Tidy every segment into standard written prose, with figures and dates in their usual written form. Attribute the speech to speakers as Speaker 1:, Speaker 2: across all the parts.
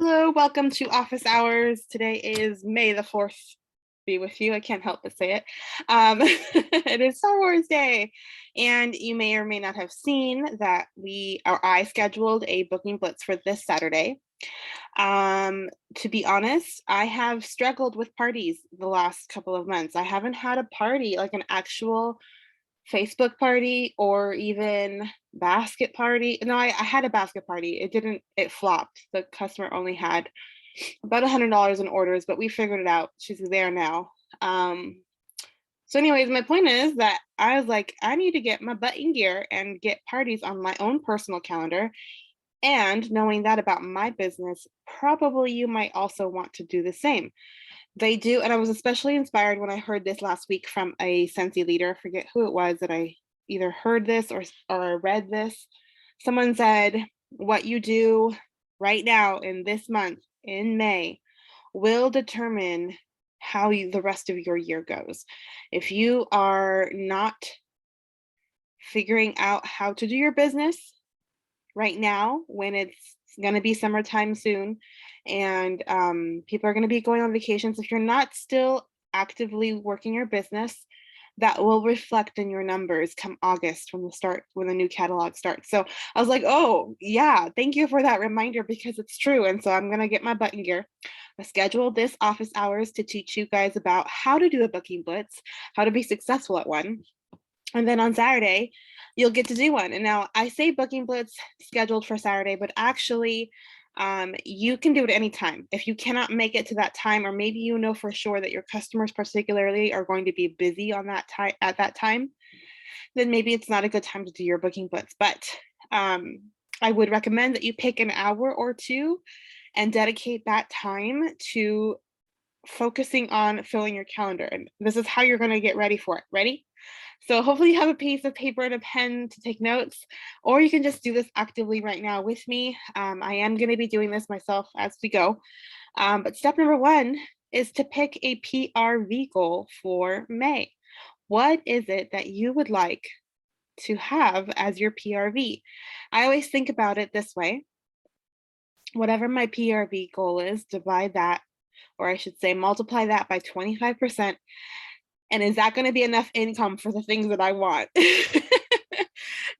Speaker 1: Hello, welcome to Office Hours. Today is May the 4th. Be with you. I can't help but say it. It is Star Wars Day, and you may or may not have seen that I scheduled a booking blitz for this Saturday. To be honest, I have struggled with parties the last couple of months. I haven't had a party, like an actual Facebook party or even basket party. No, I had a basket party. It flopped. The customer only had about $100 in orders, but we figured it out. She's there now. So anyways, my point is that I was like, I need to get my butt in gear and get parties on my own personal calendar. And knowing that about my business, probably you might also want to do the same. They do, and I was especially inspired when I heard this last week from a Scentsy leader. I forget who it was that I either heard this or read this. Someone said, what you do right now in this month, in May, will determine how the rest of your year goes. If you are not figuring out how to do your business right now, when it's going to be summertime soon, and people are going to be going on vacations, if you're not still actively working your business, that will reflect in your numbers come August when the new catalog starts. So I was like, oh yeah, thank you for that reminder, because it's true. And so I'm going to get my butt in gear. I scheduled this office hours to teach you guys about how to do a booking blitz, how to be successful at one. And then on Saturday, you'll get to do one. And now I say booking blitz scheduled for Saturday, but actually you can do it anytime. If you cannot make it to that time, or maybe you know for sure that your customers particularly are going to be busy on that time at that time, then maybe it's not a good time to do your booking blitz. But I would recommend that you pick an hour or two and dedicate that time to focusing on filling your calendar. And this is how you're going to get ready for it. Ready? So hopefully you have a piece of paper and a pen to take notes, or you can just do this actively right now with me. I am going to be doing this myself as we go. But step number one is to pick a PRV goal for May. What is it that you would like to have as your PRV? I always think about it this way. Whatever my PRV goal is, divide that, or I should say multiply that by 25%. And is that going to be enough income for the things that I want?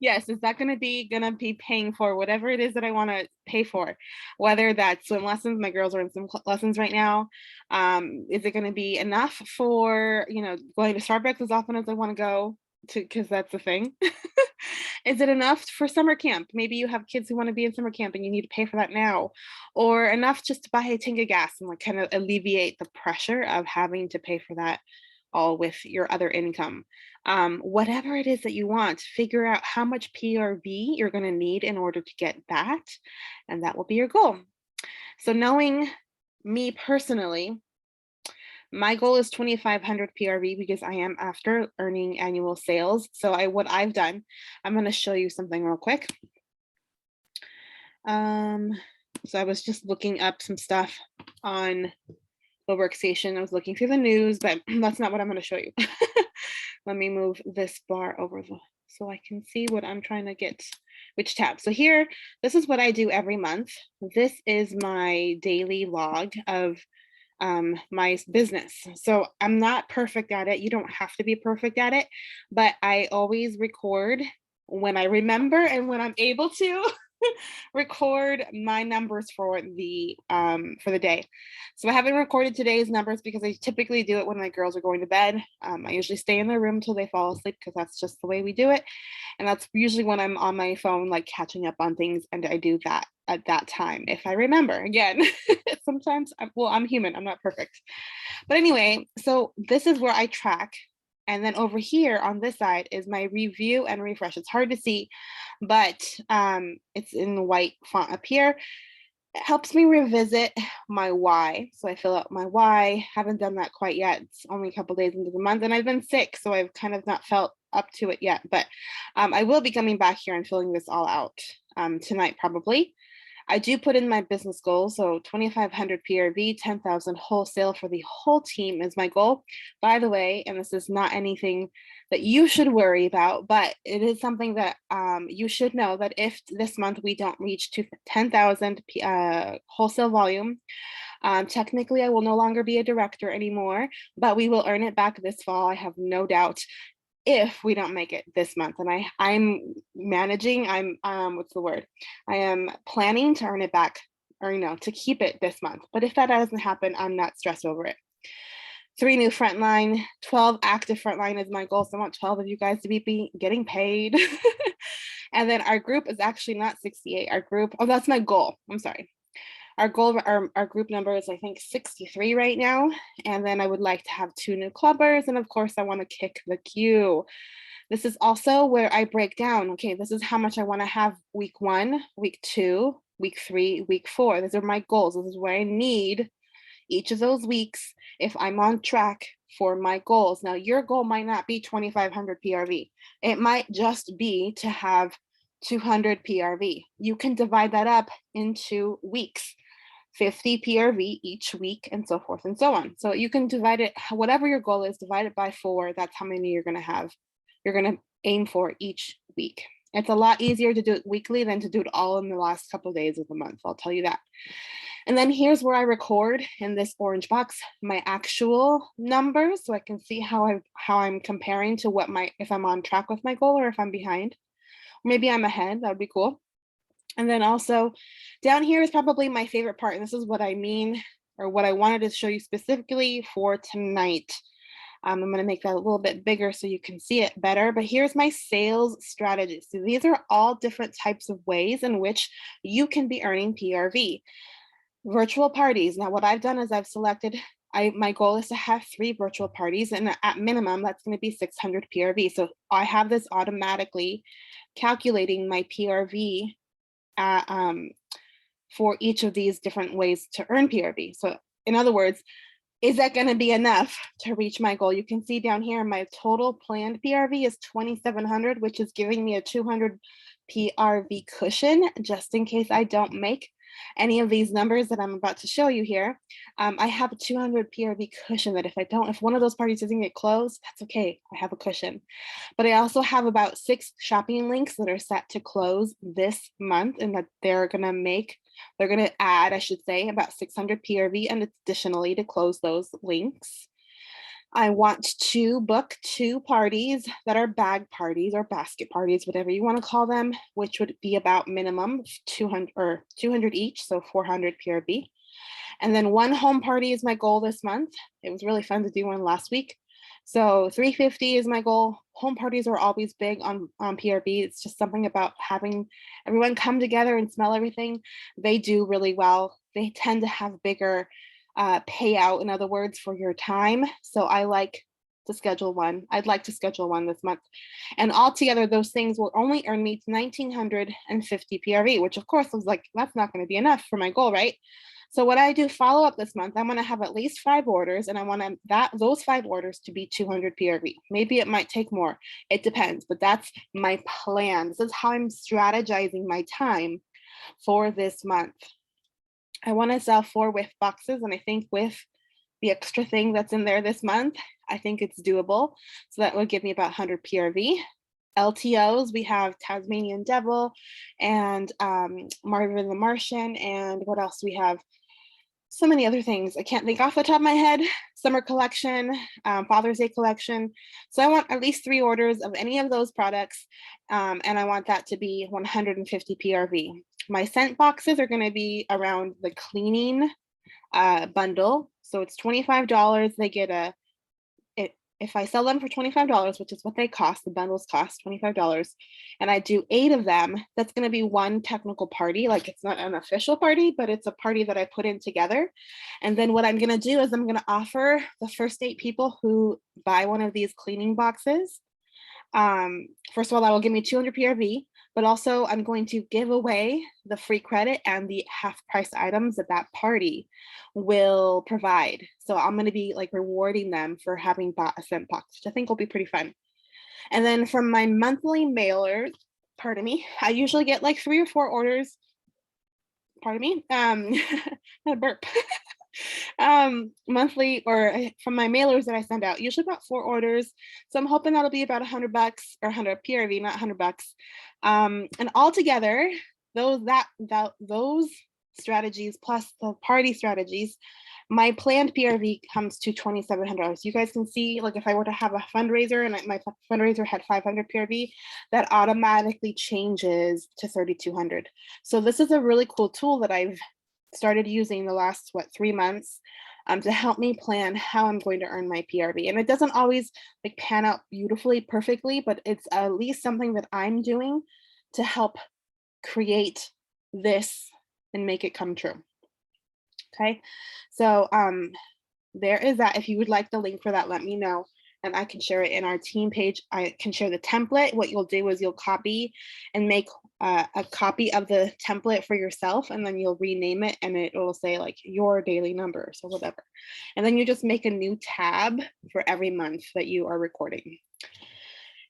Speaker 1: Yes, is that going to be paying for whatever it is that I want to pay for? Whether that's swim lessons, my girls are in swim lessons right now. Is it going to be enough for, going to Starbucks as often as I want to go to, because that's the thing. Is it enough for summer camp? Maybe you have kids who want to be in summer camp and you need to pay for that now, or enough just to buy a tank of gas and like kind of alleviate the pressure of having to pay for that all with your other income. Whatever it is that you want, figure out how much PRV you're going to need in order to get that, and that will be your goal. So knowing me personally, my goal is 2,500 PRV because I am after earning annual sales. So what I've done, I'm going to show you something real quick. So I was just looking up some stuff on the workstation. I was looking through the news, but that's not what I'm going to show you. Let me move this bar over so I can see what I'm trying to get, which tab. So here, this is what I do every month. This is my daily log of my business. So I'm not perfect at it. You don't have to be perfect at it, but I always record when I remember and when I'm able to. Record my numbers for the day. So I haven't recorded today's numbers because I typically do it when my girls are going to bed. I usually stay in their room till they fall asleep because that's just the way we do it. And that's usually when I'm on my phone, like catching up on things, and I do that at that time if I remember. Again, sometimes I'm human, I'm not perfect. But anyway, so this is where I track. And then over here on this side is my review and refresh. It's hard to see, but it's in the white font up here. It helps me revisit my why. So I fill out my why. Haven't done that quite yet. It's only a couple days into the month and I've been sick, so I've kind of not felt up to it yet. But I will be coming back here and filling this all out tonight probably. I do put in my business goals. So 2,500 PRV, 10,000 wholesale for the whole team is my goal. By the way, and this is not anything that you should worry about, but it is something that you should know that if this month we don't reach 10,000 wholesale volume, technically I will no longer be a director anymore, but we will earn it back this fall. I have no doubt if we don't make it this month. And I'm managing, what's the word? I am planning to earn it back, or to keep it this month. But if that doesn't happen, I'm not stressed over it. 3 new frontline, 12 active frontline is my goal. So I want 12 of you guys to be getting paid. And then our group is actually not 68. Our group, oh, that's my goal. I'm sorry. Our goal, our group number is, I think, 63 right now. And then I would like to have 2 new clubbers. And of course, I want to kick the queue. This is also where I break down, okay, this is how much I want to have week 1, week 2, week 3, week 4. These are my goals. This is where I need each of those weeks if I'm on track for my goals. Now, your goal might not be 2,500 PRV. It might just be to have 200 PRV. You can divide that up into weeks. 50 PRV each week, and so forth and so on. So you can divide it, whatever your goal is, divide it by 4. That's how many you're going to have. You're going to aim for each week. It's a lot easier to do it weekly than to do it all in the last couple of days of the month. I'll tell you that. And then here's where I record in this orange box my actual numbers, so I can see how I'm comparing to if I'm on track with my goal or if I'm behind. Maybe I'm ahead. That would be cool. And then also down here is probably my favorite part. And this is what I mean, or what I wanted to show you specifically for tonight. I'm going to make that a little bit bigger so you can see it better. But here's my sales strategy. So these are all different types of ways in which you can be earning PRV. Virtual parties. Now, what I've done is I've selected, my goal is to have 3 virtual parties, and at minimum, that's going to be 600 PRV. So I have this automatically calculating my PRV for each of these different ways to earn PRV. So in other words, is that going to be enough to reach my goal? You can see down here, my total planned PRV is 2,700, which is giving me a 200 PRV cushion just in case I don't make any of these numbers that I'm about to show you here. I have a 200 PRV cushion that if one of those parties doesn't get closed, that's okay. I have a cushion. But I also have about 6 shopping links that are set to close this month, and that they're going to add, I should say, about 600 PRV and additionally to close those links. I want to book 2 parties that are bag parties or basket parties, whatever you want to call them, which would be about minimum 200 each, so 400 PRV. And then 1 home party is my goal this month. It was really fun to do one last week. So 350 is my goal. Home parties are always big on PRV. It's just something about having everyone come together and smell everything. They do really well. They tend to have bigger payout, in other words, for your time. So I like to schedule one. I'd like to schedule one this month. And altogether, those things will only earn me 1,950 PRV, which of course I was like, that's not going to be enough for my goal, right? So what I do follow up this month, I'm going to have at least 5 orders, and I want those 5 orders to be 200 PRV. Maybe it might take more. It depends, but that's my plan. This is how I'm strategizing my time for this month. I want to sell 4 whiff boxes, and I think with the extra thing that's in there this month, I think it's doable. So that would give me about 100 PRV. LTOs, we have Tasmanian Devil and Marvin the Martian, and what else we have? So many other things I can't think off the top of my head. Summer collection, Father's Day collection. So I want at least 3 orders of any of those products, and I want that to be 150 PRV. My scent boxes are going to be around the cleaning bundle. So it's $25. They get if I sell them for $25, which is what they cost, the bundles cost $25, and I do 8 of them, that's going to be 1 technical party. Like, it's not an official party, but it's a party that I put in together. And then what I'm going to do is I'm going to offer the first 8 people who buy one of these cleaning boxes. First of all, that will give me 200 PRV, but also I'm going to give away the free credit and the half price items that party will provide. So I'm going to be like rewarding them for having bought a scent box, which I think will be pretty fun. And then from my monthly mailer, I usually get like 3 or 4 orders pardon me, not a burp. Monthly or from my mailers that I send out, usually about 4 orders. So I'm hoping that'll be about $100 or 100 PRV, not $100. And altogether, those strategies plus the party strategies, my planned PRV comes to $2,700. You guys can see, like if I were to have a fundraiser and my fundraiser had 500 PRV, that automatically changes to 3,200. So this is a really cool tool that I've started using the last 3 months to help me plan how I'm going to earn my PRV. And it doesn't always like pan out beautifully, perfectly, but it's at least something that I'm doing to help create this and make it come true. Okay, so there is that. If you would like the link for that, let me know and I can share it in our team page. I can share the template. What you'll do is you'll copy and make a copy of the template for yourself, and then you'll rename it and it will say like your daily numbers or whatever. And then you just make a new tab for every month that you are recording.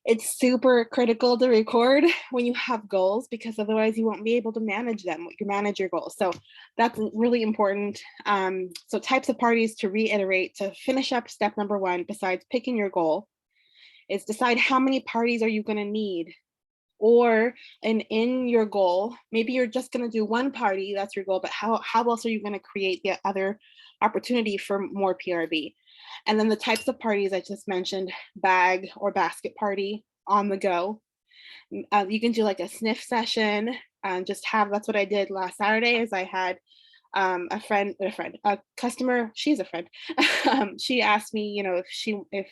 Speaker 1: It's super critical to record when you have goals because otherwise you won't be able to manage them, manage your goals. So that's really important. So types of parties, to reiterate, to finish up step number 1, besides picking your goal, is decide how many parties are you going to need. Or in your goal, maybe you're just going to do 1 party, that's your goal, but how else are you going to create the other opportunity for more PRV? And then the types of parties I just mentioned, bag or basket party, on the go. You can do like a sniff session and just have, that's what I did last Saturday, is I had a customer, she's a friend. She asked me, you know, if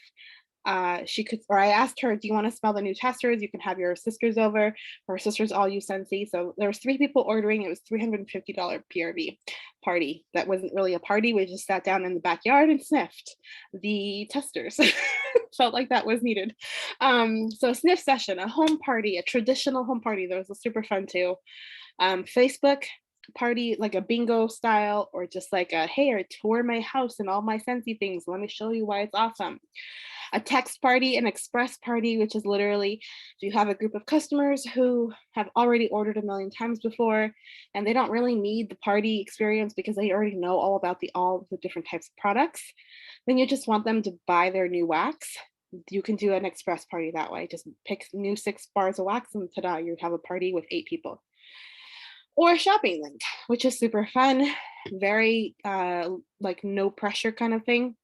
Speaker 1: she could, or I asked her, do you want to smell the new testers? You can have your sisters over. Her sisters all use Scentsy. So there was 3 people ordering. It was $350 PRV party. That wasn't really a party. We just sat down in the backyard and sniffed the testers. Felt like that was needed. So a sniff session, a home party, a traditional home party. That was super fun too. Facebook party, like a bingo style, or just like a, hey, I tour my house and all my Scentsy things. Let me show you why it's awesome. A text party, an express party, which is literally if you have a group of customers who have already ordered a million times before and they don't really need the party experience because they already know all about all the different types of products, then you just want them to buy their new wax. You can do an express party that way. Just pick new 6 bars of wax and ta-da, you have a party with 8 people. Or a shopping link, which is super fun, very like no pressure kind of thing.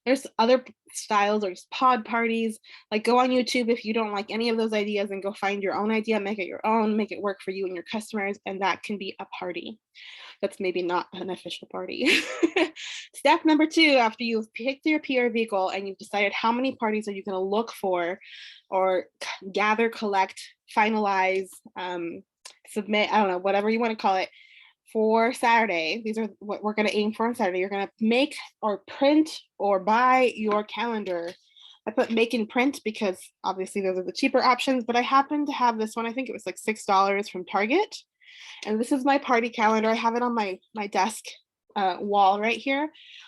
Speaker 1: There's other styles, or just pod parties. Like go on YouTube if you don't like any of those ideas and go find your own idea, make it your own, make it work for you and your customers, and that can be a party. That's maybe not an official party. Step number 2, after you've picked your PRV goal and you've decided how many parties are you going to look for or gather, collect, finalize, submit, I don't know, whatever you want to call it, for Saturday. These are what we're going to aim for on Saturday. You're going to make or print or buy your calendar. I put make and print because obviously those are the cheaper options, but I happen to have this one. I think it was like $6 from Target. And this is my party calendar. I have it on my desk wall right here.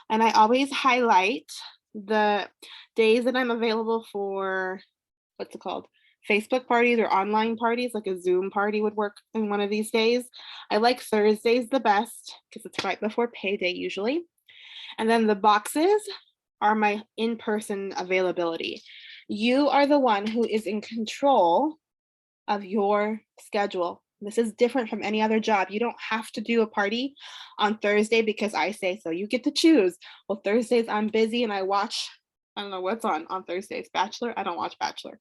Speaker 1: And I always highlight the days that I'm available for, what's it called? Facebook parties or online parties, like a Zoom party would work in one of these days. I like Thursdays the best because it's right before payday usually. And then the boxes are my in-person availability. You are the one who is in control of your schedule. This is different from any other job. You don't have to do a party on Thursday because I say so. You get to choose. Well, Thursdays I'm busy and I watch, I don't know what's on Thursdays. Bachelor? I don't watch Bachelor.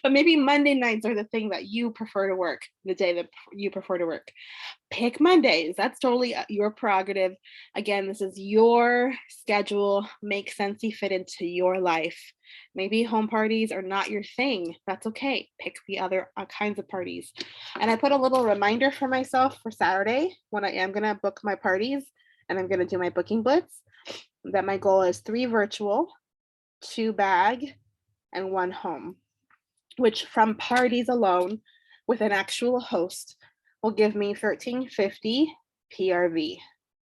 Speaker 1: But maybe Monday nights are the thing that you prefer to work, the day that you prefer to work. Pick Mondays. That's totally your prerogative. Again, this is your schedule. Make Scentsy fit into your life. Maybe home parties are not your thing. That's okay. Pick the other kinds of parties. And I put a little reminder for myself for Saturday when I am going to book my parties and I'm going to do my booking blitz, that my goal is 3 virtual, 2 bag, and 1 home, which from parties alone with an actual host will give me 1350 PRV.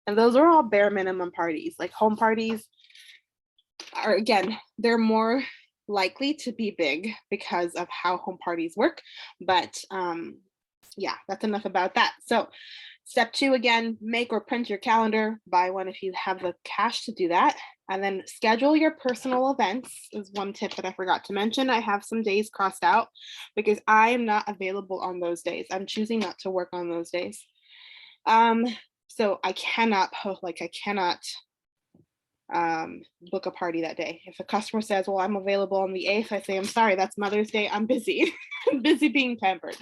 Speaker 1: And those are all bare minimum parties. Like home parties are, again, they're more likely to be big because of how home parties work. But Yeah, that's enough about that. So step 2, again, make or print your calendar, buy one if you have the cash to do that. And then schedule your personal events is one tip that I forgot to mention. I have some days crossed out because I am not available on those days. I'm choosing not to work on those days. So I cannot post, like I cannot book a party that day. If a customer says, well, I'm available on the 8th, I say, I'm sorry, that's Mother's Day. I'm busy. I'm busy being pampered.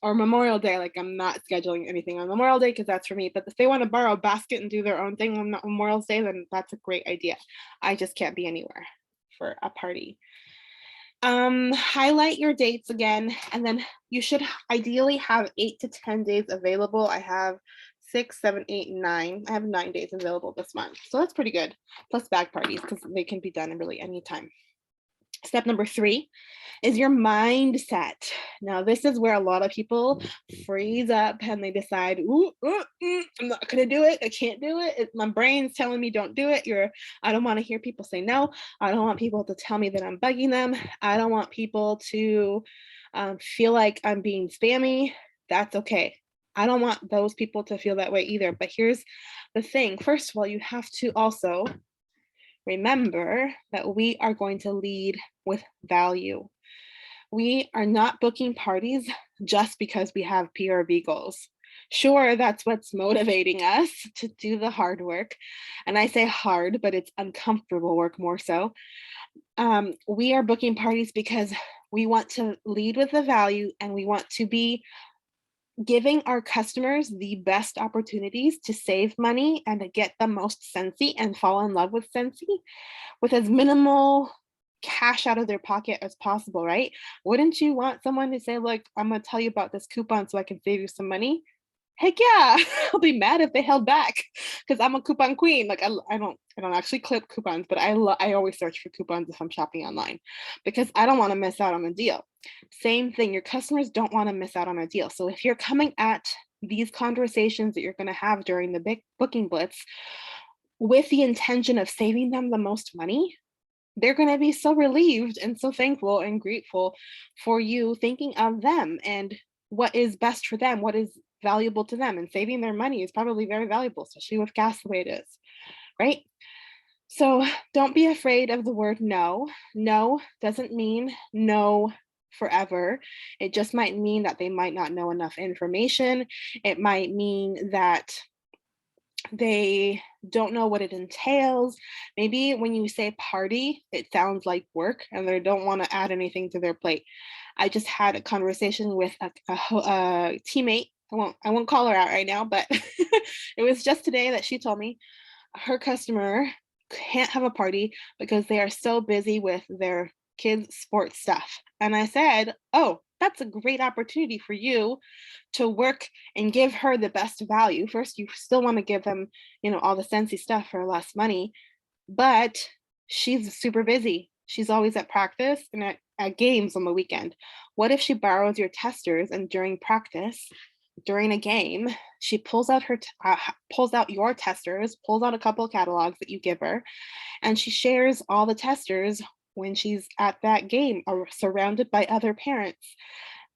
Speaker 1: Or Memorial Day, like I'm not scheduling anything on Memorial Day because that's for me. But if they want to borrow a basket and do their own thing on Memorial Day, then that's a great idea. I just can't be anywhere for a party. Highlight your dates again, and then you should ideally have 8 to 10 days available. I have 6, 7, 8, 9. I have 9 days available this month. So that's pretty good. Plus bag parties, because they can be done really anytime. Step number 3 is your mindset. Now, this is where a lot of people freeze up and they decide, I'm not gonna do it. I can't do it. My brain's telling me don't do it. I don't want to hear people say no. I don't want people to tell me that I'm bugging them. I don't want people to feel like I'm being spammy. That's okay. I don't want those people to feel that way either. But here's the thing. First of all, you have to also remember that we are going to lead with value. We are not booking parties just because we have PRV goals. Sure, that's what's motivating us to do the hard work. And I say hard, but it's uncomfortable work more so. We are booking parties because we want to lead with the value and we want to be giving our customers the best opportunities to save money and to get the most Scentsy and fall in love with Scentsy with as minimal cash out of their pocket as possible, right? Wouldn't you want someone to say, look, I'm gonna tell you about this coupon so I can save you some money? Heck yeah, I'll be mad if they held back because I'm a coupon queen. Like I don't actually clip coupons, but I always search for coupons if I'm shopping online because I don't want to miss out on a deal. Same thing, your customers don't want to miss out on a deal. So if you're coming at these conversations that you're going to have during the big booking blitz with the intention of saving them the most money, they're going to be so relieved and so thankful and grateful for you thinking of them and what is best for them, what is valuable to them, and saving their money is probably very valuable, especially with gas the way it is, right? So don't be afraid of the word no. No doesn't mean no forever. It just might mean that they might not know enough information. It might mean that they don't know what it entails. Maybe when you say party, it sounds like work and they don't want to add anything to their plate. I just had a conversation with a teammate. I won't call her out right now, but it was just today that she told me her customer can't have a party because they are so busy with their kids' sports stuff. And I said, oh, that's a great opportunity for you to work and give her the best value. First, you still want to give them, all the Scentsy stuff for less money, but she's super busy. She's always at practice and at games on the weekend. What if she borrows your testers and during practice, during a game, she pulls out your testers, pulls out a couple of catalogs that you give her, and she shares all the testers when she's at that game or surrounded by other parents.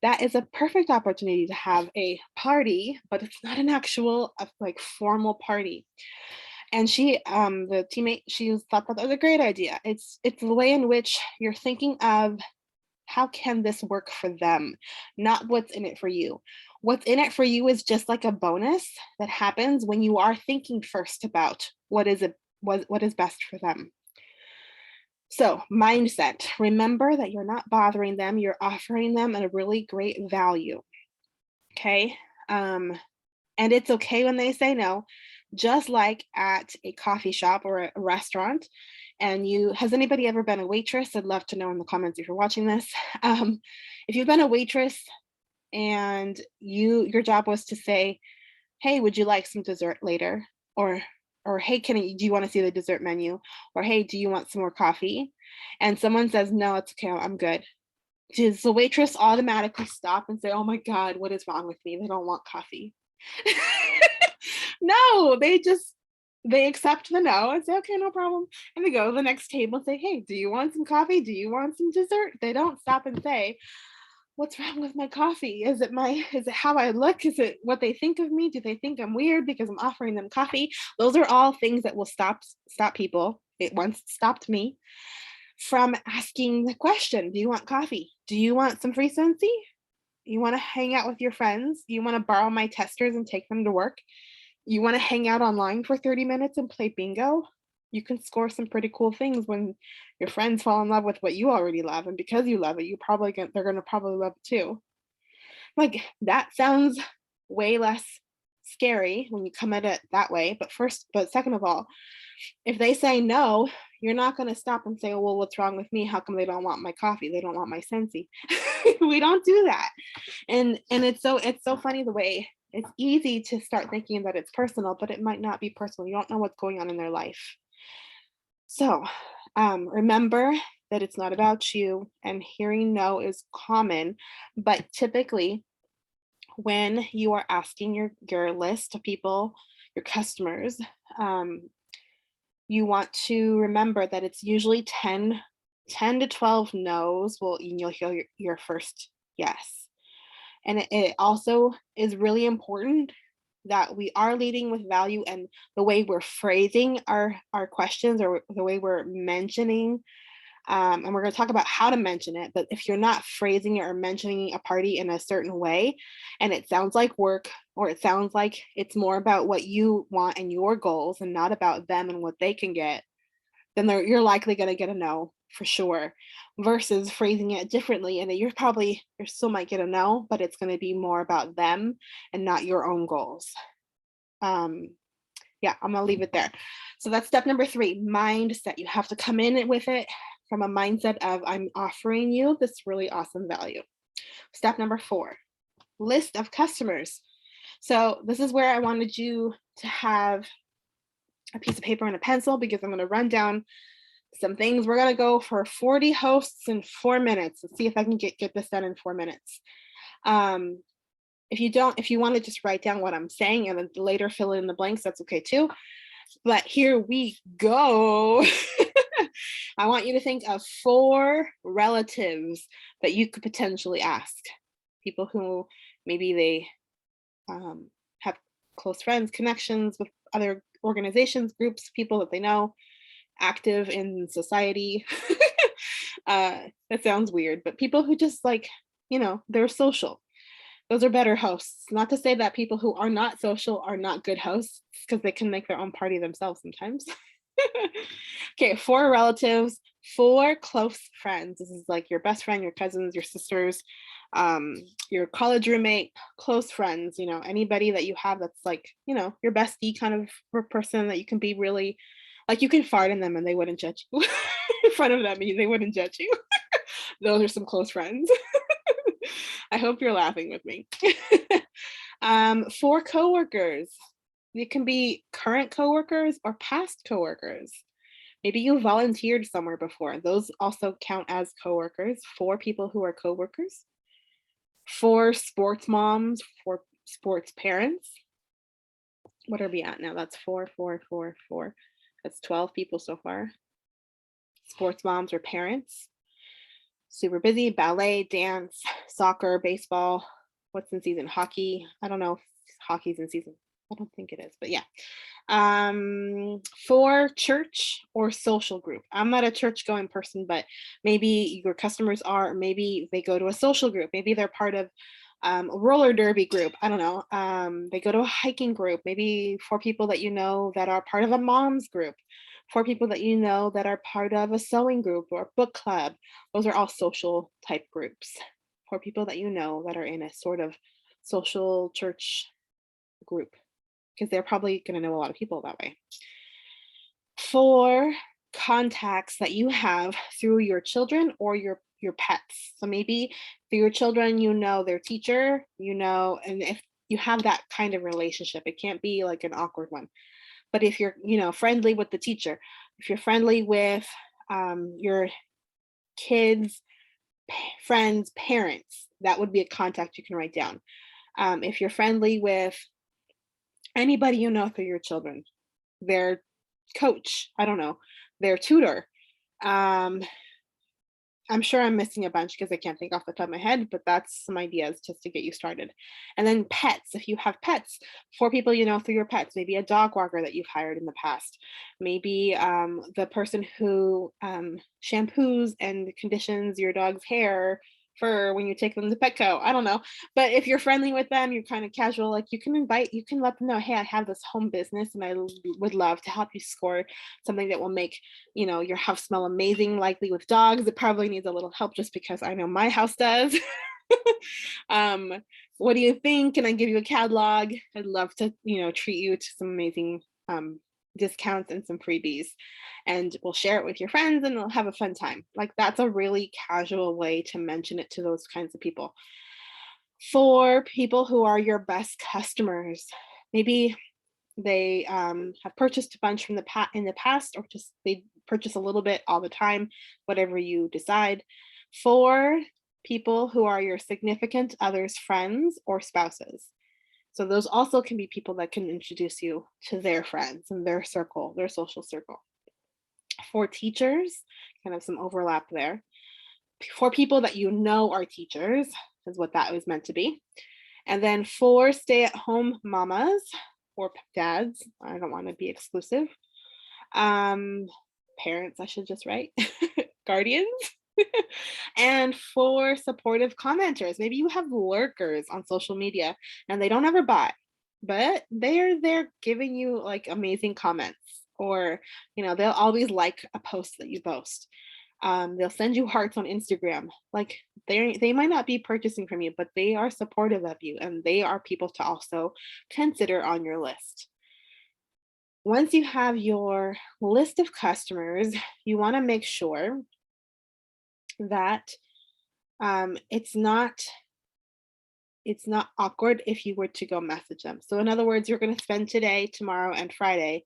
Speaker 1: That is a perfect opportunity to have a party, but it's not an actual like formal party. And she, the teammate, she thought that was a great idea. It's the way in which you're thinking of how can this work for them, not what's in it for you. What's in it for you is just like a bonus that happens when you are thinking first about what is best for them. So mindset, remember that you're not bothering them, you're offering them a really great value. Okay. And it's okay when they say no, just like at a coffee shop or a restaurant. And has anybody ever been a waitress? I'd love to know in the comments if you're watching this. If you've been a waitress and your job was to say, hey, would you like some dessert later? Or hey, do you want to see the dessert menu? Or hey, do you want some more coffee? And someone says, no, it's okay, I'm good. Does the waitress automatically stop and say, oh my God, what is wrong with me? They don't want coffee. No, they accept the no and say, okay, no problem. And they go to the next table and say, hey, do you want some coffee? Do you want some dessert? They don't stop and say, what's wrong with my coffee? Is it how I look? Is it what they think of me? Do they think I'm weird because I'm offering them coffee? Those are all things that will stop people. It once stopped me from asking the question, do you want coffee? Do you want some free Scentsy? You want to hang out with your friends? You want to borrow my testers and take them to work? You want to hang out online for 30 minutes and play bingo? You can score some pretty cool things when your friends fall in love with what you already love. And because you love it, they're going to probably love it too. Like, that sounds way less scary when you come at it that way. But second of all, if they say no, you're not going to stop and say, oh, well, what's wrong with me? How come they don't want my coffee? They don't want my Scentsy. We don't do that. And it's so funny the way it's easy to start thinking that it's personal, but it might not be personal. You don't know what's going on in their life. So remember that it's not about you, and hearing no is common, but typically when you are asking your list of people, your customers, you want to remember that it's usually 10 to 12 no's and you'll hear your first yes. And it also is really important that we are leading with value, and the way we're phrasing our questions, or the way we're mentioning, and we're going to talk about how to mention it. But if you're not phrasing it or mentioning a party in a certain way, and it sounds like work, or it sounds like it's more about what you want and your goals and not about them and what they can get, then you're likely going to get a no for sure, versus phrasing it differently, and you still might get a no, but it's going to be more about them and not your own goals. Yeah, I'm gonna leave it there. So that's step number 3, mindset. You have to come in with it from a mindset of, I'm offering you this really awesome value. Step number 4, list of customers. So this is where I wanted you to have a piece of paper and a pencil, because I'm going to run down some things. We're going to go for 40 hosts in 4 minutes. Let's see if I can get this done in 4 minutes. If you want to just write down what I'm saying and then later fill in the blanks, that's okay too. But here we go. I want you to think of 4 relatives that you could potentially ask. People who maybe they have close friends, connections with other organizations, groups, people that they know, active in society. That sounds weird, but people who just they're social. Those are better hosts. Not to say that people who are not social are not good hosts, because they can make their own party themselves sometimes. Okay, 4 relatives, 4 close friends. This is like your best friend, your cousins, your sisters, your college roommate, close friends, anybody that you have that's your bestie kind of person that you can be really, you can fart in them and they wouldn't judge you. In front of them, they wouldn't judge you. Those are some close friends. I hope you're laughing with me. 4 coworkers. It can be current coworkers or past coworkers. Maybe you volunteered somewhere before. Those also count as coworkers. 4 people who are coworkers. 4 sports moms, 4 sports parents. What are we at now? That's 4, 4, 4, 4. That's 12 people so far. Sports moms or parents. Super busy. Ballet, dance, soccer, baseball. What's in season? Hockey. I don't know if hockey's in season. I don't think it is, but yeah. 4 church or social group. I'm not a church going person, but maybe your customers are, or maybe they go to a social group. Maybe they're part of a roller derby group. I don't know. They go to a hiking group. Maybe 4 people that you know that are part of a mom's group. 4 people that you know that are part of a sewing group or book club. Those are all social type groups. 4 people that you know that are in a sort of social church group, because they're probably going to know a lot of people that way. 4 contacts that you have through your children or your pets. So maybe through your children, their teacher, and if you have that kind of relationship, it can't be like an awkward one. But if you're, friendly with the teacher, if you're friendly with your kids, friends, parents, that would be a contact you can write down. If you're friendly with anybody through your children, their coach, I don't know, their tutor, I'm sure I'm missing a bunch because I can't think off the top of my head, but that's some ideas just to get you started. And then pets, if you have pets, 4 people you know through your pets, maybe a dog walker that you've hired in the past, maybe the person who shampoos and conditions your dog's hair, fur when you take them to Petco. I don't know. But if you're friendly with them, you're kind of casual, like you can let them know, hey, I have this home business and would love to help you score something that will make your house smell amazing. Likely with dogs, it probably needs a little help just because I know my house does. um, what do you think? Can I give you a catalog? I'd love to, treat you to some amazing discounts and some freebies. And we'll share it with your friends and we'll have a fun time. Like that's a really casual way to mention it to those kinds of people. For people who are your best customers, maybe they have purchased a bunch from in the past, or just they purchase a little bit all the time, whatever you decide. For people who are your significant others, friends, or spouses. So those also can be people that can introduce you to their friends and their circle, their social circle. For teachers, kind of some overlap there. For people that you know are teachers, is what that was meant to be. And then for stay-at-home mamas or dads, I don't want to be exclusive. Parents, I should just write. Guardians. And for supportive commenters, maybe you have lurkers on social media and they don't ever buy, but they're there giving you like amazing comments, or they'll always like a post that you post. They'll send you hearts on Instagram. Like they might not be purchasing from you, but they are supportive of you, and they are people to also consider on your list. Once you have your list of customers, you want to make sure that it's not awkward if you were to go message them. So in other words, you're going to spend today, tomorrow, and Friday,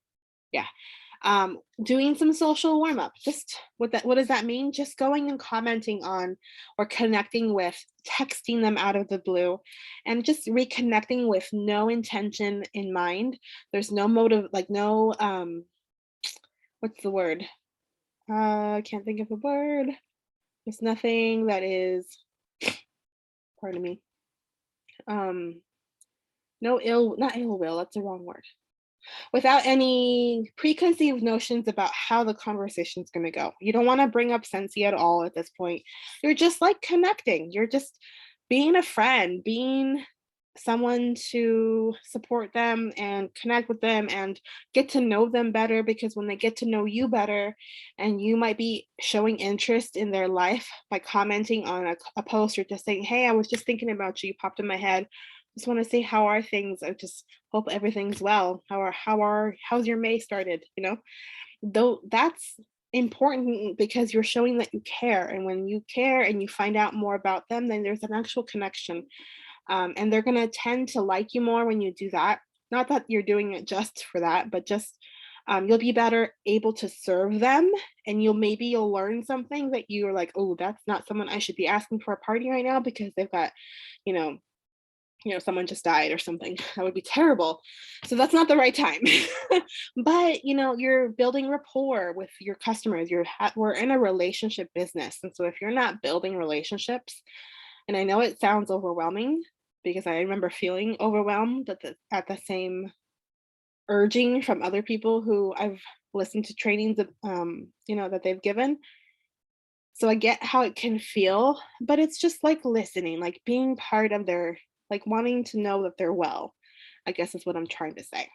Speaker 1: doing some social warm-up. Just what does that mean? Just going and commenting on or connecting with, texting them out of the blue, and just reconnecting with no intention in mind. There's no motive, like no what's the word? I can't think of a word. There's nothing that is, pardon me. No not ill will, that's the wrong word. Without any preconceived notions about how the conversation is going to go. You don't want to bring up Scentsy at all at this point. You're just like connecting. You're just being a friend, being someone to support them and connect with them and get to know them better, because when they get to know you better, and you might be showing interest in their life by commenting on a post, or just saying, hey, I was just thinking about you, you popped in my head, just want to say how are things, I just hope everything's well, how's your May started, though that's important because you're showing that you care, and when you care and you find out more about them, then there's an actual connection. And they're going to tend to like you more when you do that. Not that you're doing it just for that, but just you'll be better able to serve them, and you'll learn something that you're like, oh, that's not someone I should be asking for a party right now because they've got, someone just died or something. That would be terrible. So that's not the right time. But you're building rapport with your customers. We're in a relationship business, and so if you're not building relationships, and I know it sounds overwhelming, because I remember feeling overwhelmed at the same urging from other people who I've listened to trainings of, that they've given. So I get how it can feel, but it's just like listening, like being part of their, like wanting to know that they're well, I guess is what I'm trying to say.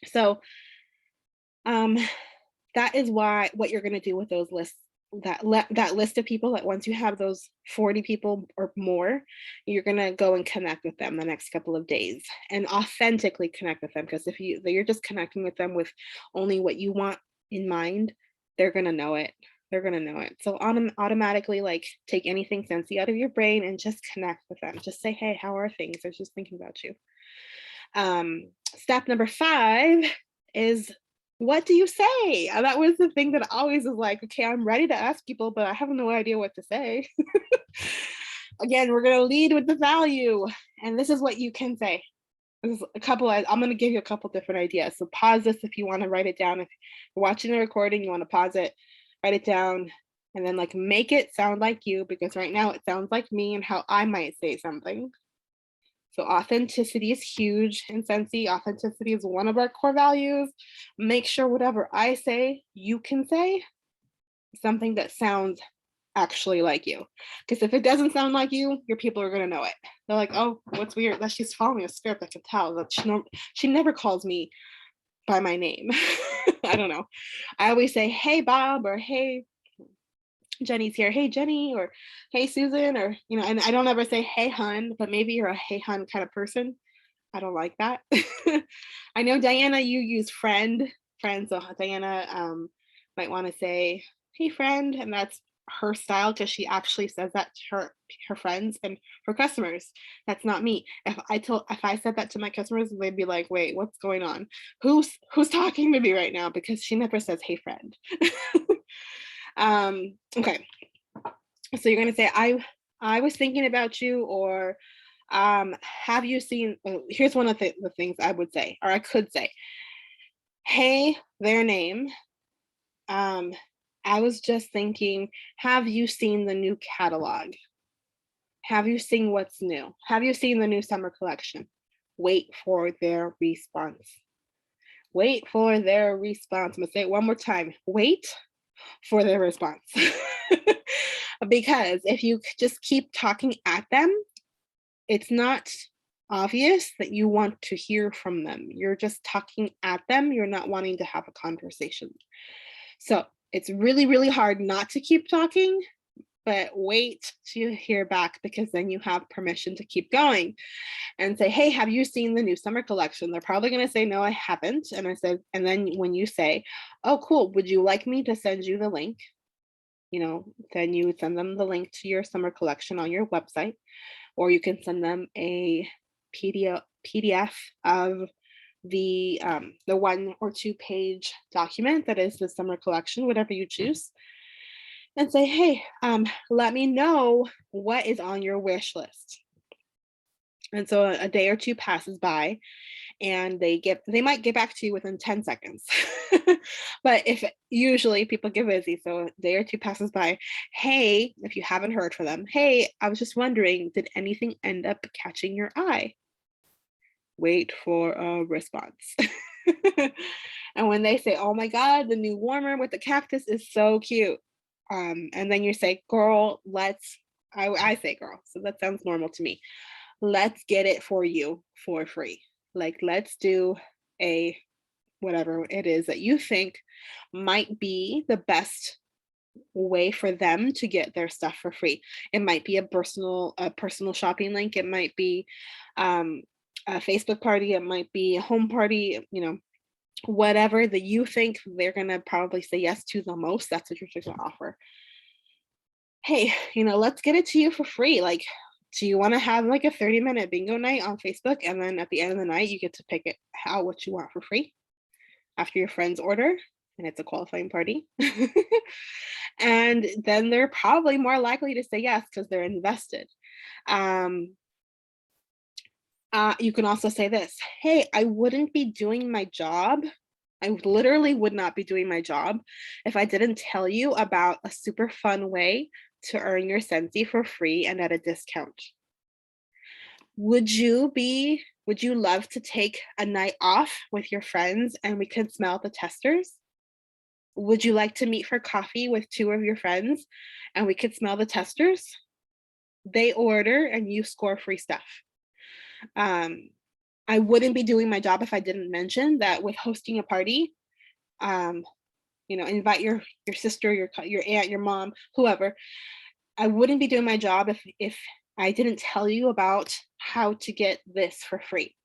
Speaker 1: So that is what you're going to do with those lists, that list of people, that once you have those 40 people or more, you're going to go and connect with them the next couple of days and authentically connect with them, because if you're just connecting with them with only what you want in mind, they're going to know it. So automatically, like, take anything Scentsy out of your brain and just connect with them. Just say, hey, how are things? I was just thinking about you. Step number 5 is, what do you say? That was the thing that always was like, okay, I'm ready to ask people, but I have no idea what to say. Again, we're going to lead with the value. And this is what you can say. I'm going to give you a couple different ideas. So pause this if you want to write it down. If you're watching the recording, you want to pause it, write it down, and then like make it sound like you, because right now it sounds like me and how I might say something. So authenticity is huge in Scentsy. Authenticity is one of our core values. Make sure whatever I say, you can say something that sounds actually like you. Because if it doesn't sound like you, your people are gonna know it. They're like, oh, what's weird? That she's following a script. I can tell that she never calls me by my name. I don't know. I always say, hey Bob, or hey Jenny's here, hey Jenny, or hey Susan, or and I don't ever say hey hun, but maybe you're a hey hun kind of person. I don't like that. I know Diana, you use friend, so Diana might want to say hey friend, and that's her style because she actually says that to her friends and her customers. That's not me. If I said that to my customers, they'd be like, wait, what's going on? Who's talking to me right now? Because she never says hey friend. Okay, so you're gonna say I was thinking about you, or have you seen, here's one of the things I would say, or I could say, hey, their name, I was just thinking, have you seen the new catalog? Have you seen what's new? Have you seen the new summer collection? Wait for their response. Wait for their response. I'm gonna say it one more time. Wait for their response. Because if you just keep talking at them, it's not obvious that you want to hear from them. You're just talking at them. You're not wanting to have a conversation. So it's really, really hard not to keep talking, but wait to hear back, because then you have permission to keep going and say, hey, have you seen the new summer collection? They're probably going to say, no, I haven't. And I said, and then when you say, oh, cool, would you like me to send you the link? Then you would send them the link to your summer collection on your website, or you can send them a PDF of the 1 or 2 page document that is the summer collection, whatever you choose, and say, hey, let me know what is on your wish list. And so a day or two passes by, and they might get back to you within 10 seconds. But if usually people get busy, so a day or two passes by, hey, if you haven't heard from them, hey, I was just wondering, did anything end up catching your eye? Wait for a response. And when they say, oh my God, the new warmer with the cactus is so cute. And then you say, girl, I say girl, so that sounds normal to me. Let's get it for you for free. Like, let's do a whatever it is that you think might be the best way for them to get their stuff for free. It might be a personal shopping link. It might be a Facebook party. It might be a home party, whatever that you think they're going to probably say yes to the most. That's what you're going to offer. Hey, let's get it to you for free. Like, do you want to have like a 30-minute bingo night on Facebook? And then at the end of the night, you get to pick it out what you want for free after your friends order, and it's a qualifying party. And then they're probably more likely to say yes because they're invested. You can also say this, hey, I wouldn't be doing my job. I literally would not be doing my job if I didn't tell you about a super fun way to earn your Scentsy for free and at a discount. Would you love to take a night off with your friends and we could smell the testers? Would you like to meet for coffee with 2 of your friends and we could smell the testers? They order and you score free stuff. I wouldn't be doing my job if I didn't mention that with hosting a party, invite your sister, your aunt, your mom, whoever. I wouldn't be doing my job if I didn't tell you about how to get this for free.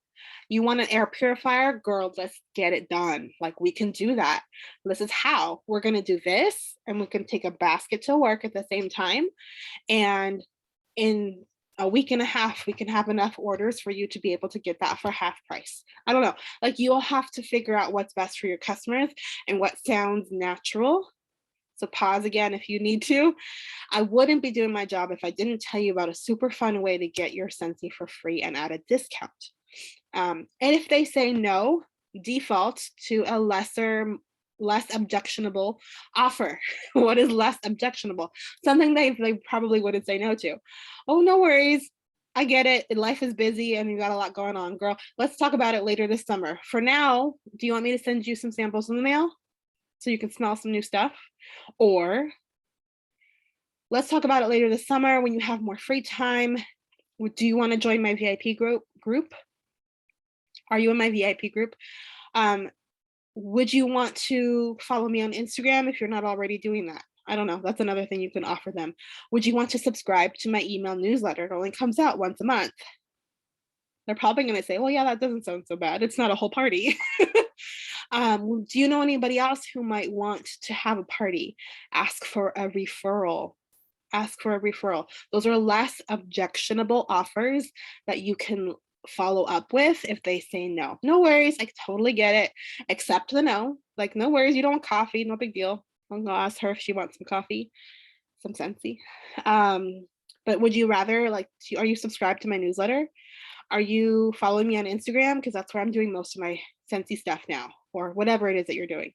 Speaker 1: You want an air purifier? Girl, let's get it done. Like, we can do that. This is how we're going to do this. And we can take a basket to work at the same time. And in a week and a half, we can have enough orders for you to be able to get that for half price. I don't know. Like, you'll have to figure out what's best for your customers and what sounds natural. So pause again if you need to. I wouldn't be doing my job if I didn't tell you about a super fun way to get your Scentsy for free and at a discount. And if they say no, default to a lesser less objectionable offer. What is less objectionable? Something they probably wouldn't say no to. Oh, no worries. I get it. Life is busy and you got a lot going on, girl. Let's talk about it later this summer. For now, do you want me to send you some samples in the mail so you can smell some new stuff? Or let's talk about it later this summer when you have more free time. Do you want to join my VIP group? Are you in my VIP group? Would you want to follow me on Instagram if you're not already doing that? I don't know. That's another thing you can offer them. Would you want to subscribe to my email newsletter? It only comes out once a month. They're probably going to say, well, yeah, that doesn't sound so bad. It's not a whole party. Do you know anybody else who might want to have a party? Ask for a referral. Ask for a referral. Those are less objectionable offers that you can follow up with if they say no. No worries. I totally get it. Accept the no. Like, no worries. You don't want coffee. No big deal. I'm going to ask her if she wants some coffee, some Scentsy. But would you rather, like, are you subscribed to my newsletter? Are you following me on Instagram? Because that's where I'm doing most of my Scentsy stuff now, or whatever it is that you're doing.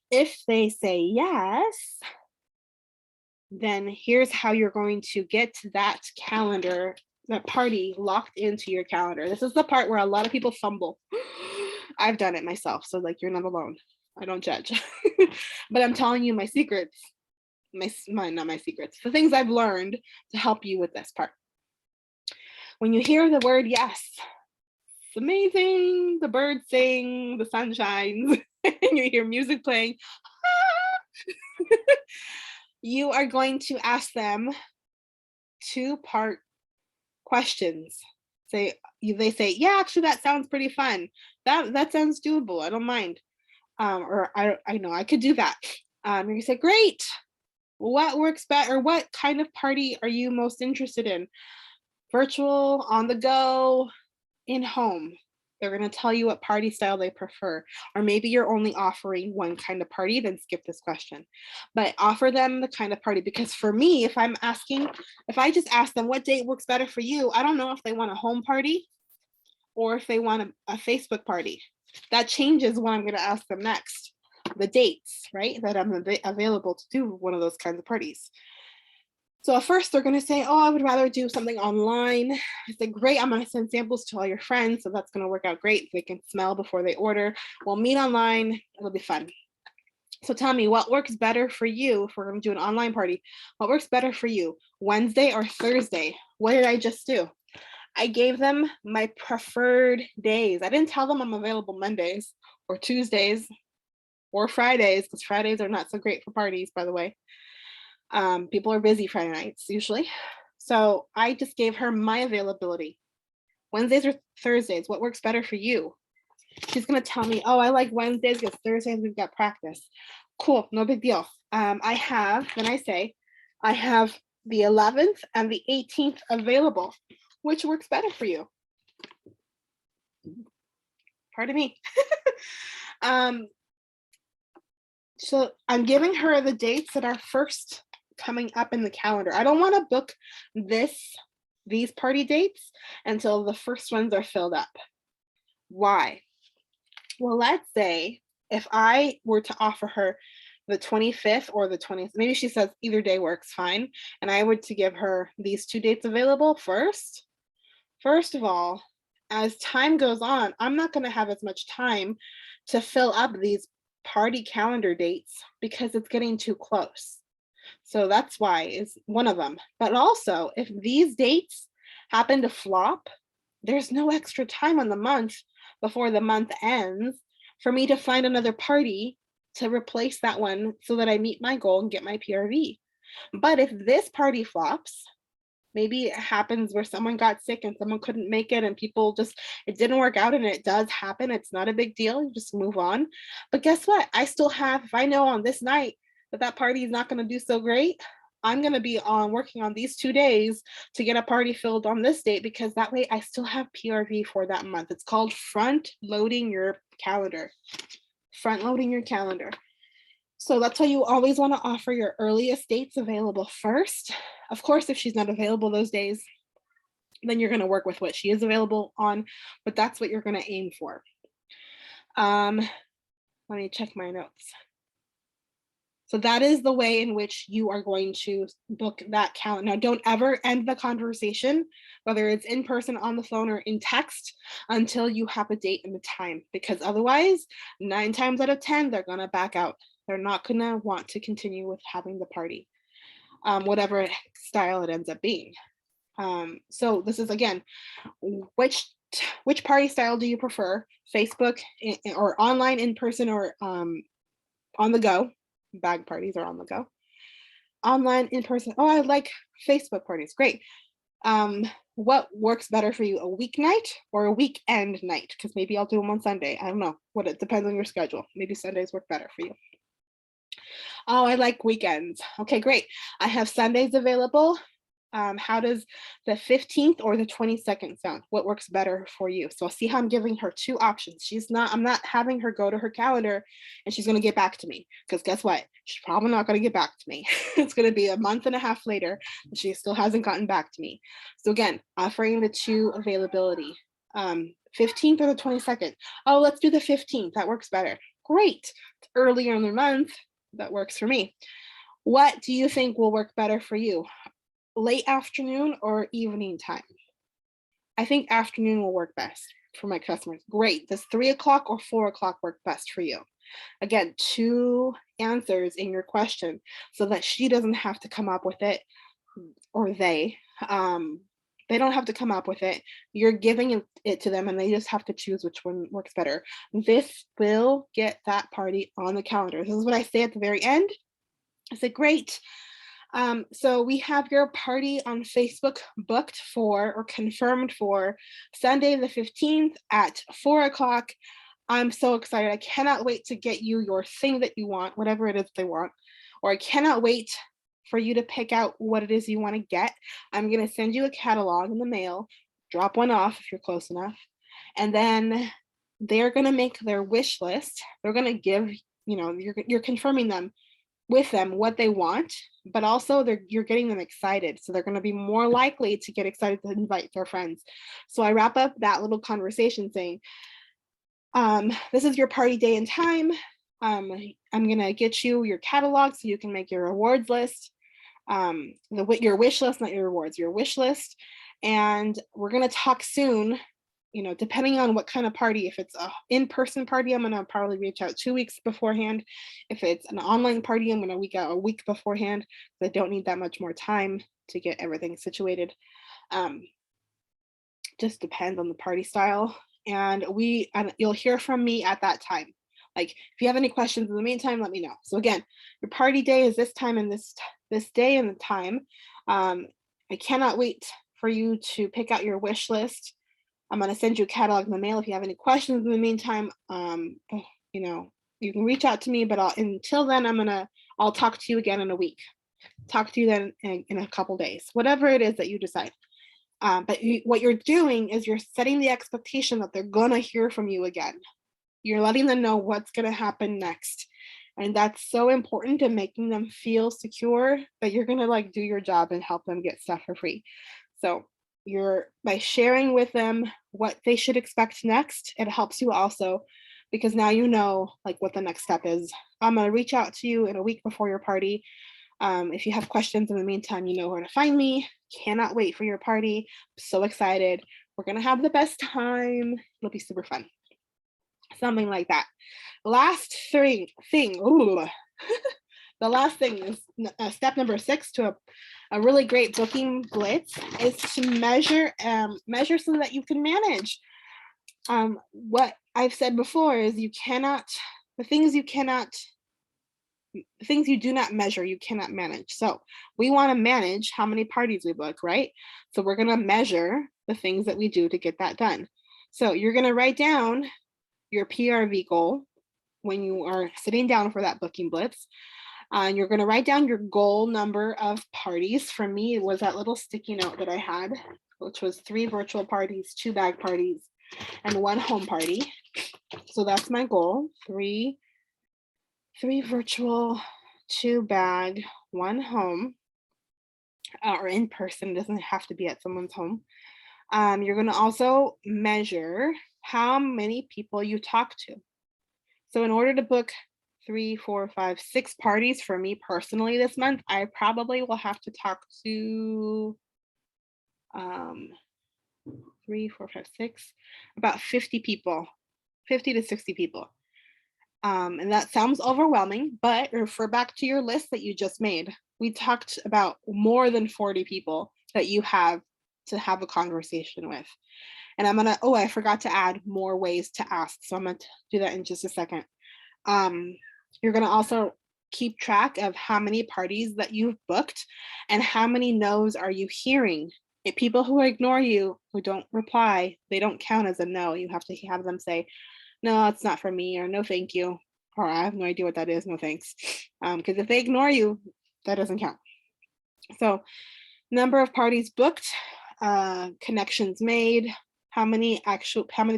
Speaker 1: If they say yes, then here's how you're going to get that calendar, that party locked into your calendar. This is the part where a lot of people fumble. I've done it myself, so like, you're not alone. I don't judge. But I'm telling you my secrets, not my secrets, the things I've learned to help you with this part. When you hear the word yes, it's amazing, the birds sing, the sun shines, and you hear music playing, you are going to ask them 2-part questions. They say, yeah, actually, that sounds pretty fun. That sounds doable. I don't mind. Or I know I could do that. You say, great. What works better? Or what kind of party are you most interested in? Virtual, on the go, in home. They're going to tell you what party style they prefer. Or maybe you're only offering one kind of party, then skip this question. But offer them the kind of party, because for me, if I just ask them what date works better for you, I don't know if they want a home party or if they want a Facebook party. That changes what I'm going to ask them next. The dates, right, that I'm available to do one of those kinds of parties. So at first they're going to say, oh, I would rather do something online. I say, great, I'm going to send samples to all your friends. So that's going to work out great. They can smell before they order. We'll meet online. It'll be fun. So tell me, what works better for you if we're going to do an online party? What works better for you, Wednesday or Thursday? What did I just do? I gave them my preferred days. I didn't tell them I'm available Mondays or Tuesdays or Fridays, because Fridays are not so great for parties, by the way. People are busy Friday nights usually. So I just gave her my availability. Wednesdays or Thursdays, what works better for you? She's going to tell me, oh, I like Wednesdays because Thursdays we've got practice. Cool, no big deal. I have the 11th and the 18th available. Which works better for you? Pardon me. So I'm giving her the dates that are first coming up in the calendar. I don't want to book these party dates until the first ones are filled up. Why? Well, let's say if I were to offer her the 25th or the 20th, maybe she says either day works fine, and I were to give her these 2 dates available first. First of all, as time goes on, I'm not going to have as much time to fill up these party calendar dates because it's getting too close. So that's why is one of them. But also, if these dates happen to flop, there's no extra time on the month before the month ends for me to find another party to replace that one so that I meet my goal and get my PRV. But if this party flops, maybe it happens where someone got sick and someone couldn't make it and it didn't work out, and it does happen. It's not a big deal. You just move on. But guess what? I still have, if I know on this night that party is not going to do so great, I'm going to be working on these 2 days to get a party filled on this date, because that way I still have PRV for that month. It's called front loading your calendar. Front loading your calendar. So that's why you always want to offer your earliest dates available first. Of course, if she's not available those days, then you're going to work with what she is available on, but that's what you're going to aim for. Let me check my notes. So that is the way in which you are going to book that calendar. Now, don't ever end the conversation, whether it's in person, on the phone, or in text, until you have a date and a time, because otherwise, 9 times out of 10, they're going to back out. They're not going to want to continue with having the party, whatever style it ends up being. So this is, again, which party style do you prefer? Facebook or online, in person, or on the go? Bag parties are on the go. Online, in person. Oh, I like Facebook parties. Great. What works better for you, a weeknight or a weekend night? Because maybe I'll do them on Sunday. I don't know. What, it depends on your schedule. Maybe Sundays work better for you. Oh, I like weekends. Okay, great. I have Sundays available. How does the 15th or the 22nd sound? What works better for you? So I'll see how I'm giving her 2 options. I'm not having her go to her calendar and she's going to get back to me, because guess what? She's probably not going to get back to me. It's going to be a month and a half later and she still hasn't gotten back to me. So again, offering the 2 availability. 15th or the 22nd. Oh, let's do the 15th. That works better. Great. It's earlier in the month. That works for me. What do you think will work better for you? Late afternoon or evening time? I think afternoon will work best for my customers. Great. Does 3 o'clock or 4 o'clock work best for you? Again, 2 answers in your question so that she doesn't have to come up with it, or they don't have to come up with it. You're giving it to them and they just have to choose which one works better. This will get that party on the calendar. This is what I say at the very end. I said, great. So we have your party on Facebook booked for, or confirmed for, Sunday the 15th at 4 o'clock. I'm so excited. I cannot wait to get you your thing that you want, whatever it is they want, or I cannot wait for you to pick out what it is you want to get. I'm going to send you a catalog in the mail, drop one off if you're close enough, and then they're going to make their wish list. They're going to give, you're confirming them with them what they want, but also you're getting them excited. So they're going to be more likely to get excited to invite their friends. So I wrap up that little conversation saying, this is your party day and time. I'm going to get you your catalog so you can make your rewards list. Your wish list, not your rewards, your wish list. And we're going to talk soon. Depending on what kind of party. If it's an in-person party, I'm going to probably reach out 2 weeks beforehand. If it's an online party, I'm going to reach out a week beforehand. I don't need that much more time to get everything situated. Just depends on the party style. And you'll hear from me at that time. Like, if you have any questions in the meantime, let me know. So again, your party day is this time and this day and the time. I cannot wait for you to pick out your wish list. I'm going to send you a catalog in the mail. If you have any questions in the meantime, you can reach out to me, but until then, I'll talk to you again in a week. Talk to you then in a couple days, whatever it is that you decide. But what you're doing is you're setting the expectation that they're going to hear from you again. You're letting them know what's going to happen next. And that's so important to making them feel secure that you're going to do your job and help them get stuff for free. So by sharing with them what they should expect next, it helps you also, because now you know what the next step is. I'm going to reach out to you in a week before your party. If you have questions in the meantime, you know where to find me. Cannot wait for your party. I'm so excited. We're going to have the best time. It'll be super fun. Something like that. Last thing. Ooh. The last thing is step number 6 to a really great booking blitz is to measure so that you can manage. What I've said before is the things you do not measure, you cannot manage. So we want to manage how many parties we book, right? So we're going to measure the things that we do to get that done. So you're going to write down your PRV goal when you are sitting down for that booking blitz. And you're going to write down your goal number of parties. For me, it was that little sticky note that I had, which was 3 virtual parties, 2 bag parties, and 1 home party. So that's my goal. 3 virtual, 2 bag, 1 home, or in person. It doesn't have to be at someone's home. You're going to also measure how many people you talk to. So in order to book 3, 4, 5, 6 parties for me personally this month, I probably will have to talk to 3, 4, 5, 6, about 50 people, 50 to 60 people. And that sounds overwhelming, but refer back to your list that you just made. We talked about more than 40 people that you have to have a conversation with. And I'm gonna, oh, I forgot to add more ways to ask. So I'm gonna do that in just a second. You're gonna also keep track of how many parties that you've booked and how many no's are you hearing. If people who ignore you, who don't reply, they don't count as a no. You have to have them say, no, it's not for me, or no, thank you, or I have no idea what that is, no thanks. Because if they ignore you, that doesn't count. So number of parties booked, connections made, how many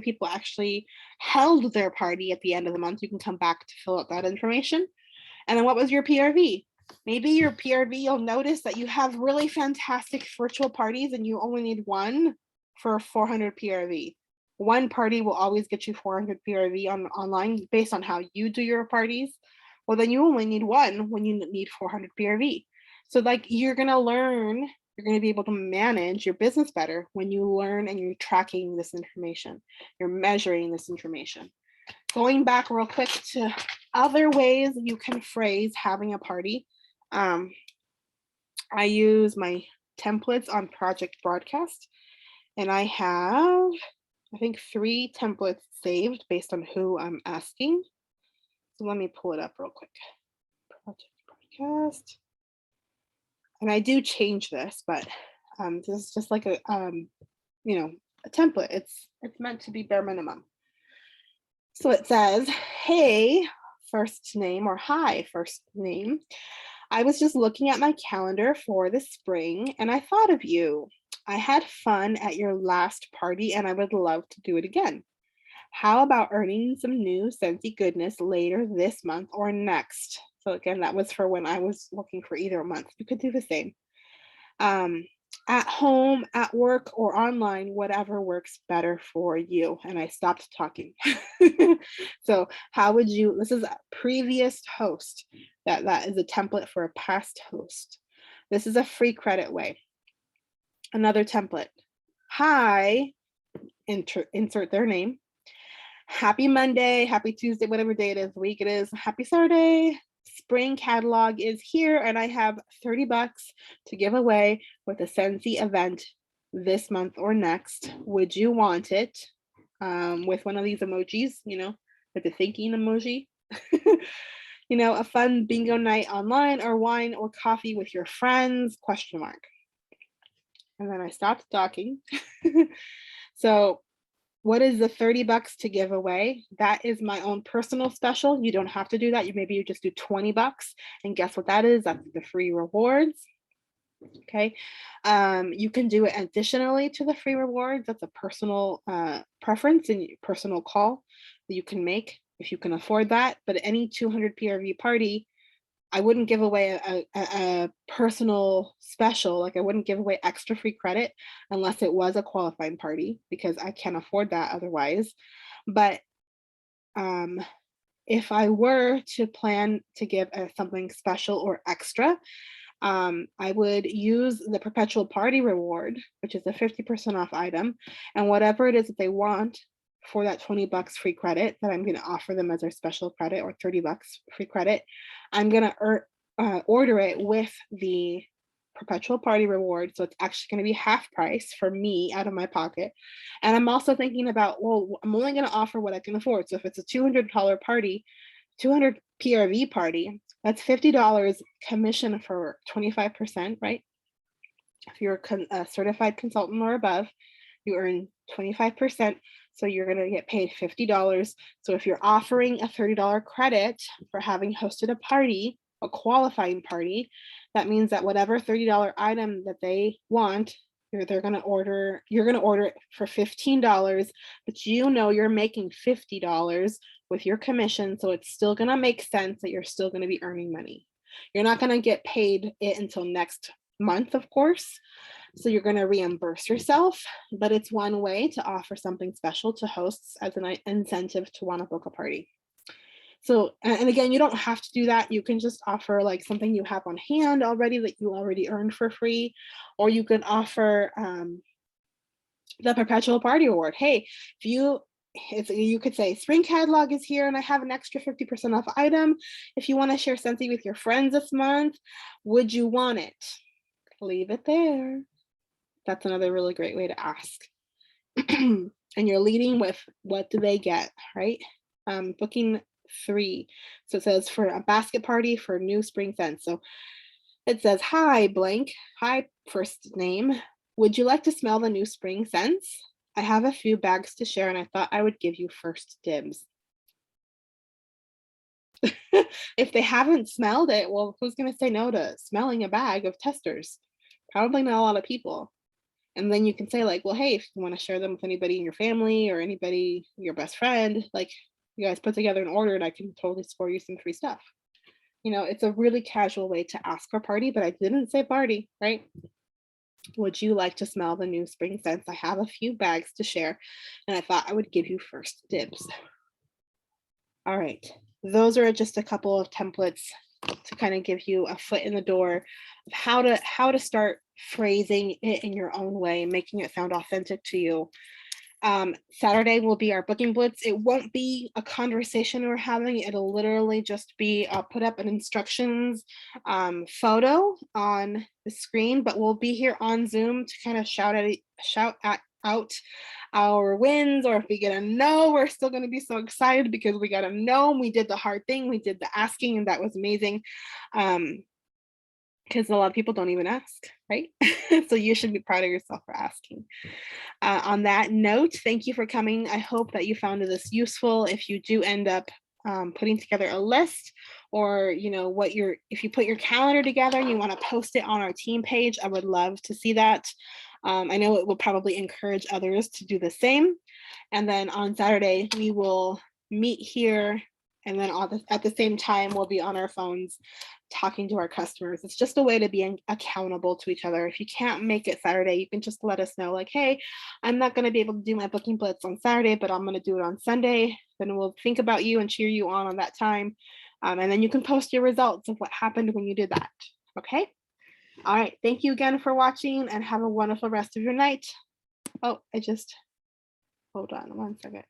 Speaker 1: people actually held their party at the end of the month. You can come back to fill out that information. And then what was your PRV? Maybe your PRV, you'll notice that you have really fantastic virtual parties and you only need one for 400 PRV. One party will always get you 400 PRV online based on how you do your parties. Well, then you only need one when you need 400 PRV. So like you're gonna learn, you're gonna be able to manage your business better when you learn and you're tracking this information, you're measuring this information. Going back real quick to other ways you can phrase having a party. I use my templates on Project Broadcast, and I have, I think, 3 templates saved based on who I'm asking. So let me pull it up real quick. Project Broadcast. And I do change this, but this is just like a, you know, a template. It's meant to be bare minimum. So it says, hey, first name, or hi, first name. I was just looking at my calendar for the spring and I thought of you. I had fun at your last party and I would love to do it again. How about earning some new Scentsy goodness later this month or next? So again, that was for when I was looking for either a month. You could do the same. At home, at work, or online, whatever works better for you. And I stopped talking. So how would you, this is a previous host. That is a template for a past host. This is a free credit way. Another template. Hi, insert their name. Happy Monday, happy Tuesday, whatever day it is, week it is, happy Saturday. Spring catalog is here and I have $30 to give away with a Scentsy event this month or next. Would you want it? With one of these emojis, you know, with the thinking emoji. You know, a fun bingo night online, or wine or coffee with your friends, question mark. And then I stopped talking. So what is the $30 to give away? That is my own personal special. You don't have to do that. Maybe you just do $20. And guess what that is? That's the free rewards. Okay. You can do it additionally to the free rewards. That's a personal preference and personal call that you can make if you can afford that. But any 200 PRV party, I wouldn't give away a personal special. Like I wouldn't give away extra free credit unless it was a qualifying party, because I can't afford that otherwise. But if I were to plan to give something special or extra, I would use the perpetual party reward, which is a 50% off item, and whatever it is that they want for that $20 free credit that I'm going to offer them as their special credit, or $30 free credit, I'm going to order it with the perpetual party reward. So it's actually going to be half price for me out of my pocket. And I'm also thinking about, well, I'm only going to offer what I can afford. So if it's a $200 party, 200 PRV party, that's $50 commission for 25%, right? If you're a certified consultant or above, you earn 25%. So you're going to get paid $50. So if you're offering a $30 credit for having hosted a party, a qualifying party, that means that whatever $30 item that they want, you're going to order it for $15, but you know you're making $50 with your commission. So it's still going to make sense that you're still going to be earning money. You're not going to get paid it until next month, of course. So you're going to reimburse yourself, but it's one way to offer something special to hosts as an incentive to want to book a party. So, and again, you don't have to do that. You can just offer like something you have on hand already that you already earned for free, or you can offer the perpetual party award. Hey, if you could say spring catalog is here and I have an extra 50% off item. If you want to share Scentsy with your friends this month, would you want it? Leave it there. That's another really great way to ask. And you're leading with what do they get, right? Booking 3. So it says for a basket party for new spring scents. So it says, hi, blank. Hi, first name. Would you like to smell the new spring scents? I have a few bags to share and I thought I would give you first dibs. If they haven't smelled it, well, who's going to say no to smelling a bag of testers? Probably not a lot of people. And then you can say like, well, hey, if you want to share them with anybody in your family or anybody, your best friend, like you guys put together an order and I can totally score you some free stuff. You know, it's a really casual way to ask for party, but I didn't say party, right? Would you like to smell the new spring scents? I have a few bags to share and I thought I would give you first dibs. All right, those are just a couple of templates to kind of give you a foot in the door of how to start phrasing it in your own way, making it sound authentic to you. Saturday will be our booking blitz. It won't be a conversation we're having. It'll literally just be, I'll put up an instructions photo on the screen, but we'll be here on Zoom to kind of shout out our wins, or if we get a no, we're still going to be so excited because we got a no and we did the hard thing. We did the asking and that was amazing. Because a lot of people don't even ask, right? So you should be proud of yourself for asking. On that note, thank you for coming. I hope that you found this useful. If you do end up putting together a list, or you know if you put your calendar together and you want to post it on our team page, I would love to see that. I know it will probably encourage others to do the same. And then on Saturday, we will meet here, and then at the same time, we'll be on our phones talking to our customers. It's just a way to be accountable to each other. If you can't make it Saturday, you can just let us know like, hey, I'm not going to be able to do my booking blitz on Saturday, but I'm going to do it on Sunday. Then we'll think about you and cheer you on that time. And then you can post your results of what happened when you did that. Okay. All right. Thank you again for watching and have a wonderful rest of your night. Oh, hold on one second.